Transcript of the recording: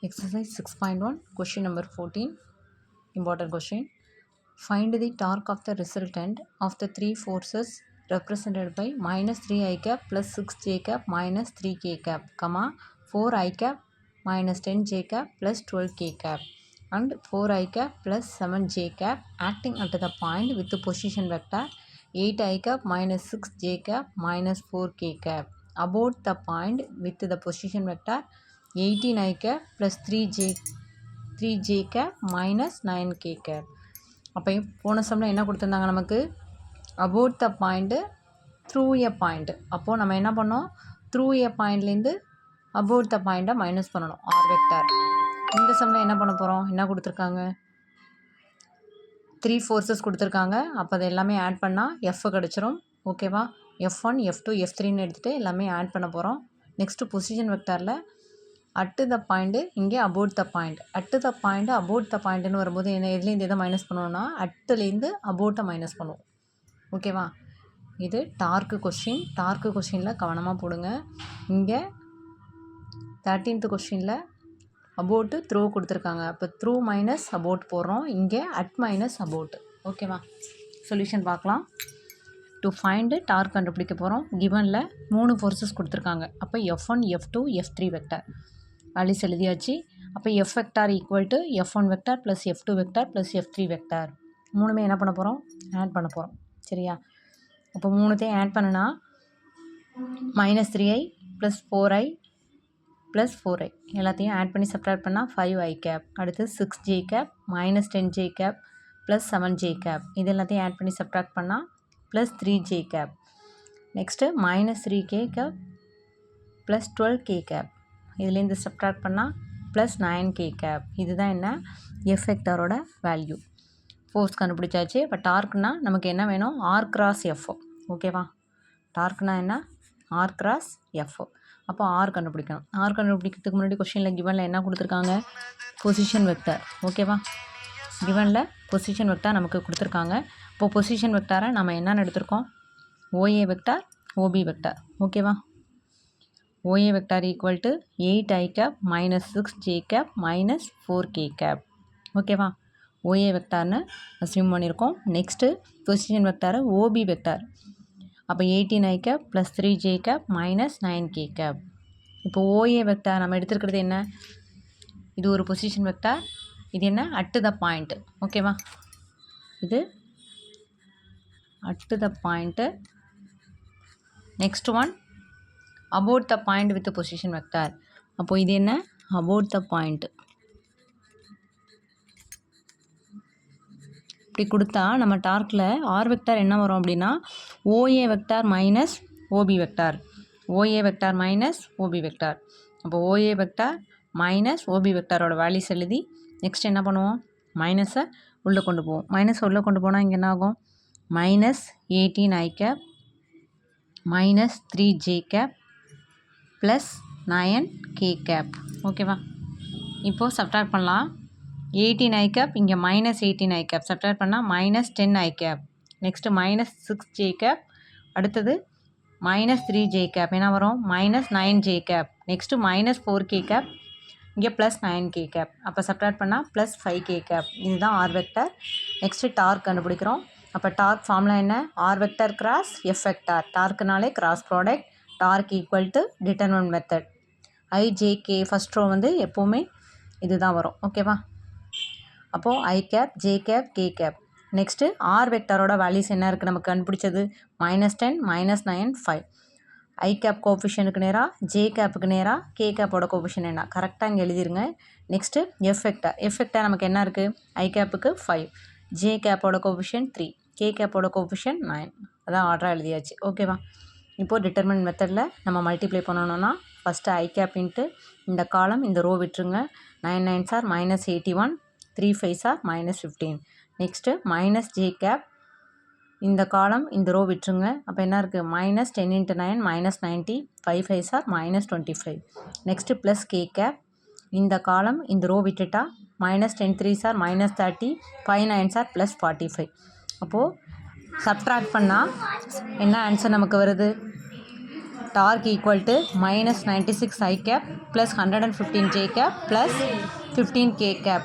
Exercise 6.1, question number 14, important question. Find the torque of the resultant of the three forces represented by minus 3i cap plus 6j cap minus 3k cap, 4i cap minus 10j cap plus 12k cap and 4i cap plus 7j cap acting at the point with the position vector 8i cap minus 6j cap minus 4k cap about the point with the position vector 18i cap plus 3j cap minus 9k cap. அப்போ போன சம்மில் என்ன கொடுத்துருந்தாங்க நமக்கு about the point through a point. அப்போது நம்ம என்ன பண்ணோம், த்ரூ எ பாயிண்ட்லேருந்து அபவுட் த பாயிண்ட்டை மைனஸ் பண்ணணும், ஆர் வெக்டார். இந்த சம்மில் என்ன பண்ண போகிறோம், என்ன கொடுத்துருக்காங்க, 3 ஃபோர்ஸஸ் கொடுத்துருக்காங்க. அப்போ அது எல்லாமே ஆட் பண்ணால் எஃப் கிடச்சிரும். ஓகேவா, F1 F2 F3ன்னு எடுத்துகிட்டு எல்லாமே ஆட் பண்ண போகிறோம். நெக்ஸ்ட்டு பொசிஷன் வெக்டாரில் அட்டு த பாயிண்ட்டு, இங்கே about the point. At the point about the பாயிண்ட்டுன்னு வரும்போது என்ன, எதுலேருந்து எதை மைனஸ் பண்ணுவோம்னா அட்டுலேருந்து அபவுட்டை மைனஸ் பண்ணுவோம். ஓகேவா, இது டார்க்கு கொஸ்டின். டார்க்கு கொஸ்டினில் கவனமாக போடுங்க. இங்கே 13th கொஸ்டினில் அபவுட்டு த்ரூ கொடுத்துருக்காங்க. அப்போ த்ரூ மைனஸ் அபவுட் போடுறோம், இங்கே அட் மைனஸ் அபவுட். ஓகேவா, சொல்யூஷன் பார்க்கலாம். டு ஃபைண்டு டார்க் கண்டுபிடிக்க போகிறோம். கிவனில் 3 ஃபோர்ஸஸ் கொடுத்துருக்காங்க. அப்போ F1 F2 F3 vector values எழுதியாச்சு. அப்போ F vector equal to F1 vector plus F2 vector plus F3 vector மூணுமே என்ன பண்ண போகிறோம், ஆட் பண்ண போகிறோம். சரியா, அப்போ மூணுத்தையும் ஆட் பண்ணுனா minus 3i plus 4i plus 4i எல்லாத்தையும் ஆட் பண்ணி சப்ட்ராக்ட் பண்ணால் 5i கேப். அடுத்து 6j cap minus 10j cap plus 7j cap. இது எல்லாத்தையும் ஆட் பண்ணி சப்ட்ராக்ட் பண்ணால் plus 3j cap. Next minus 3k cap plus 12k cap. இதுலேருந்து சப்ட்ராக்ட் பண்ணால் ப்ளஸ் 9k கேப். இதுதான் என்ன, எஃப் வெக்டாரோட வேல்யூ. ஃபோர்ஸ் கண்டுபிடிச்சாச்சு. இப்போ டார்க்னா நமக்கு என்ன வேணும், ஆர் கிராஸ் எஃப். ஓகேவா, டார்க்னா என்ன, ஆர் கிராஸ் எஃப். அப்போ ஆர் கண்டுபிடிக்கணும். ஆர் கண்டுபிடிக்கிறதுக்கு முன்னாடி கொஸ்டினில் கிவனில் என்ன கொடுத்துருக்காங்க, பொசிஷன் வெக்டார். ஓகேவா, கிவனில் பொசிஷன் வெக்டார் நமக்கு கொடுத்துருக்காங்க. இப்போது பொசிஷன் வெக்டாரை நம்ம என்னென்னு எடுத்திருக்கோம், ஓஏ வெக்டார் ஓபி வெக்டார். ஓகேவா, OA vector equal to 8i cap minus 6j cap minus 4k cap. ஓகேவா, OA வெக்டார்னு அஸ்யூம் பண்ணியிருக்கோம். Next position vector OB vector. அப்போ 18i cap plus 3j cap minus 9k cap. இப்போ OA vector நம்ம எடுத்துருக்கிறது என்ன, இது ஒரு position vector. இது என்ன, அட்டு த பாயிண்ட். ஓகேவா, இது at the point. Next one about the point with the position vector. அப்போ இது என்ன, about the point. இப்படி கொடுத்தா நம்ம டார்க்கில் ஆர் வெக்டார் என்ன வரும் அப்படின்னா OA vector minus OB vector. OA vector minus OB vector. அப்போ ஓஏ வெக்டார் மைனஸ் ஓபி வெக்டாரோட வேல்யூஸ் எழுதி நெக்ஸ்ட் என்ன பண்ணுவோம், மைனஸை உள்ளே கொண்டு போவோம். மைனஸ் உள்ளே கொண்டு போனால் இங்கே என்ன ஆகும், minus 18i cap minus 3j cap plus 9k cap. ஓகேவா, இப்போது சப்ட்ராக்ட் பண்ணலாம். 18i கேப் இங்கே மைனஸ் 18i கேப் சப்ட்ராக்ட் பண்ணால் minus 10i cap. Next minus 6j cap. அடுத்தது மைனஸ் 3j கேப் என்ன வரும், minus 9j cap. Next minus 4k cap, இங்கே plus 9k cap. அப்போ சப்ட்ராக்ட் பண்ணால் ப்ளஸ் 5k கேப். இதுதான் ஆர் வெக்டார். நெக்ஸ்ட்டு டார்க் கண்டுபிடிக்கிறோம். அப்போ டார்க் ஃபார்முலா என்ன, R vector cross F vector. டார்க்குனாலே cross product. Torque equal to determinant method. IJK first row வந்து எப்போவுமே இதுதான் வரும். ஓகேவா, அப்போது I cap J cap K cap. Next R வெக்டாரோட வேல்யூஸ் என்ன இருக்குது நமக்கு கண்டுபிடிச்சது, மைனஸ் 10 மைனஸ் 9 5. ஐ கேப் கோஎஃபிஷியனுக்கு நேராக ஜே கேப்புக்கு நேராக கே கேப்போட கோஎஃபிஷியன் என்ன, கரெக்டாக இங்கே எழுதிருங்க. Next F vector. F vector நமக்கு என்ன இருக்குது, ஐ கேப்புக்கு 5, ஜே கேப்போட கோஎஃபிஷியன் 3, கே கேப்போட கோஎஃபிஷியன் 9. அதான் ஆர்டராக எழுதியாச்சு. ஓகேவா, இப்போது டிட்டர்மினன்ட் மெத்தடில் நம்ம மல்டிப்ளை பண்ணணும்னா ஃபஸ்ட்டு ஐ கேப் இன்ட்டு இந்த காலம் இந்த ரோ விட்டுருங்க. 9 9s are minus 81, 3 5s are minus 15. Next minus J cap இந்த காலம் இந்த ரோ விட்டுருங்க. அப்போ என்ன இருக்குது, minus 10 into 9 minus 90, 5 5s are minus 25. Next plus K cap இந்த காலம் இந்த ரோ விட்டுட்டா minus 10 3s are minus 30, 5 9s are plus 45. அப்போது சப்ட்ராக்ட் பண்ணால் என்ன ஆன்சர் நமக்கு வருது, torque equal to -96 I cap ப்ளஸ் 115 J cap plus 15 K cap.